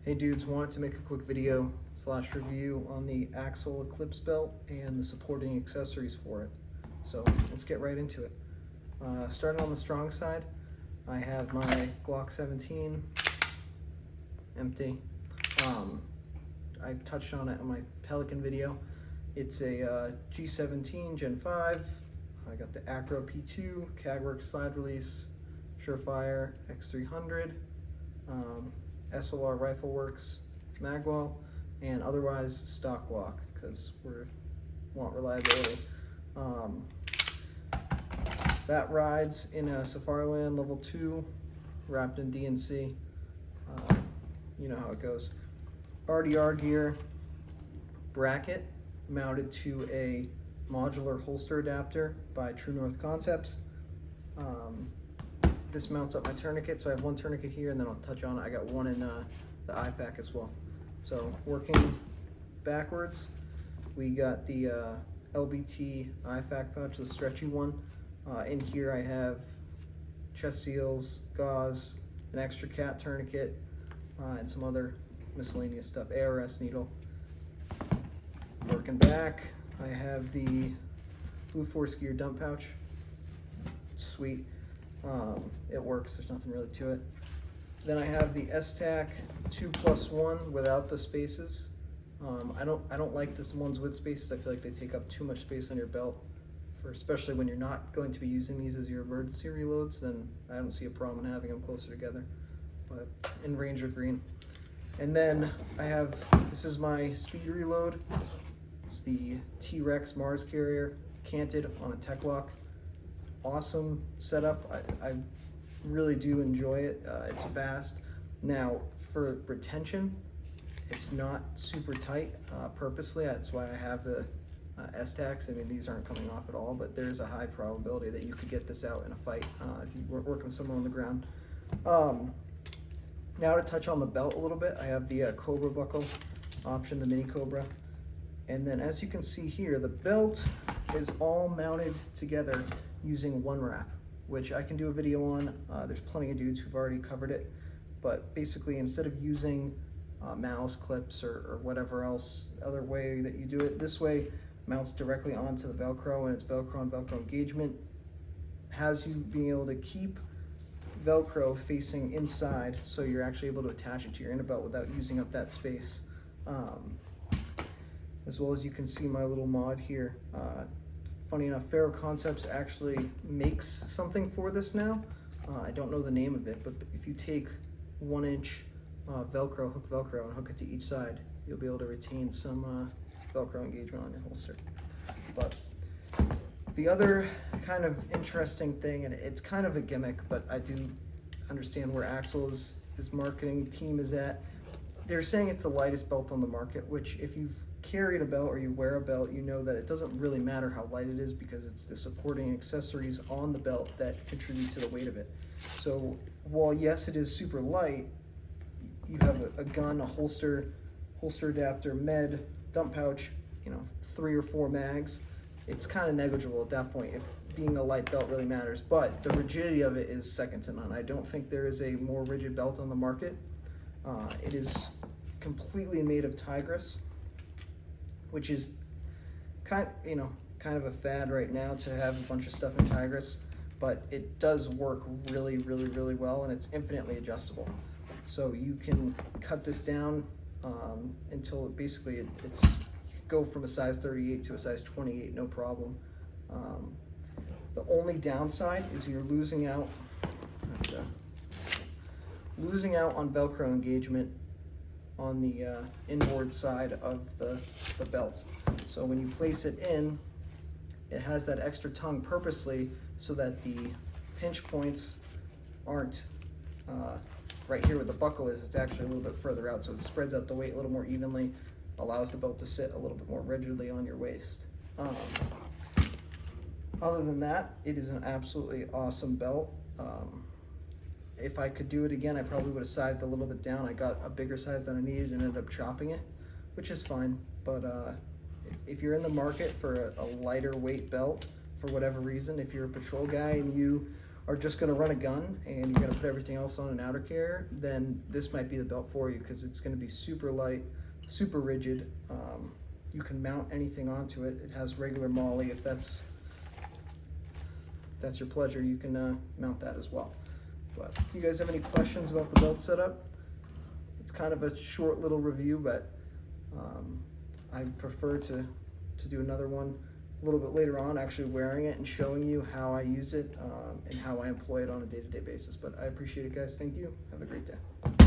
Hey dudes, wanted to make a quick video / review on the Axle Eclipse belt and the supporting accessories for it. So let's get right into it. Starting on the strong side, I have my Glock 17, empty. I touched on it in my Pelican video. It's a G17 Gen 5. I got the Acro P2, Kagwerks slide release, Surefire X300, SLR Rifle Works magwell, and otherwise stock Glock because we want reliability. That rides in a Safariland level 2, wrapped in DNC. You know how it goes. RDR gear, bracket mounted to a modular holster adapter by True North Concepts. This mounts up my tourniquet, so I have one tourniquet here, and then I'll touch on it. I got one in the IFAK as well. So working backwards, we got the LBT IFAK pouch, the stretchy one. In here I have chest seals, gauze, an extra cat tourniquet, and some other miscellaneous stuff, ARS needle. Working back, I have the Blue Force Gear dump pouch. Sweet. It works, there's nothing really to it. Then I have the S-Tac 2+1 without the spaces. I don't like this ones with spaces. I feel like they take up too much space on your belt, especially when you're not going to be using these as your emergency reloads. Then I don't see a problem in having them closer together. But in Ranger green. And then I have, this is my speed reload. It's the T-Rex Mars carrier, canted on a Tek-Lock. Awesome setup. I really do enjoy it. It's fast. Now for retention, it's not super tight purposely. That's why I have the S-Tacs. I mean, these aren't coming off at all, but there's a high probability that you could get this out in a fight if you were working with someone on the ground. Now to touch on the belt a little bit, I have the Cobra buckle option, the Mini Cobra. And then as you can see here, the belt is all mounted together using one wrap, which I can do a video on. There's plenty of dudes who've already covered it, but basically instead of using malice clips or whatever else other way that you do it, this way mounts directly onto the Velcro, and it's Velcro on Velcro engagement. Has you being able to keep Velcro facing inside, so you're actually able to attach it to your inner belt without using up that space. As well as you can see my little mod here. Funny enough, Faro Concepts actually makes something for this now. I don't know the name of it, but if you take 1-inch Velcro, hook Velcro, and hook it to each side, you'll be able to retain some Velcro engagement on your holster. But the other kind of interesting thing, and it's kind of a gimmick, but I do understand where Axle's marketing team is at. They're saying it's the lightest belt on the market, which if you've carried a belt or you wear a belt, you know that it doesn't really matter how light it is because it's the supporting accessories on the belt that contribute to the weight of it. So while yes, it is super light, you have a gun, a holster adapter, med, dump pouch, 3 or 4 mags. It's kind of negligible at that point if being a light belt really matters, but the rigidity of it is second to none. I don't think there is a more rigid belt on the market. It is completely made of Tigris, which is kind of a fad right now to have a bunch of stuff in Tigris, but it does work really, really, really well, and it's infinitely adjustable. So you can cut this down until basically it's you can go from a size 38 to a size 28, no problem. The only downside is you're losing out on Velcro engagement on the inboard side of the belt. So when you place it in, it has that extra tongue purposely so that the pinch points aren't right here where the buckle is. It's actually a little bit further out, so it spreads out the weight a little more evenly, allows the belt to sit a little bit more rigidly on your waist. Other than that, it is an absolutely awesome belt. If I could do it again, I probably would have sized a little bit down. I got a bigger size than I needed and ended up chopping it, which is fine. But if you're in the market for a lighter weight belt, for whatever reason, if you're a patrol guy and you are just going to run a gun and you're going to put everything else on an outer carrier, then this might be the belt for you, because it's going to be super light, super rigid. You can mount anything onto it. It has regular MOLLE. If that's your pleasure, you can mount that as well. But if you guys have any questions about the belt setup, it's kind of a short little review, but I prefer to do another one a little bit later on, actually wearing it and showing you how I use it and how I employ it on a day-to-day basis. But I appreciate it, guys. Thank you. Have a great day.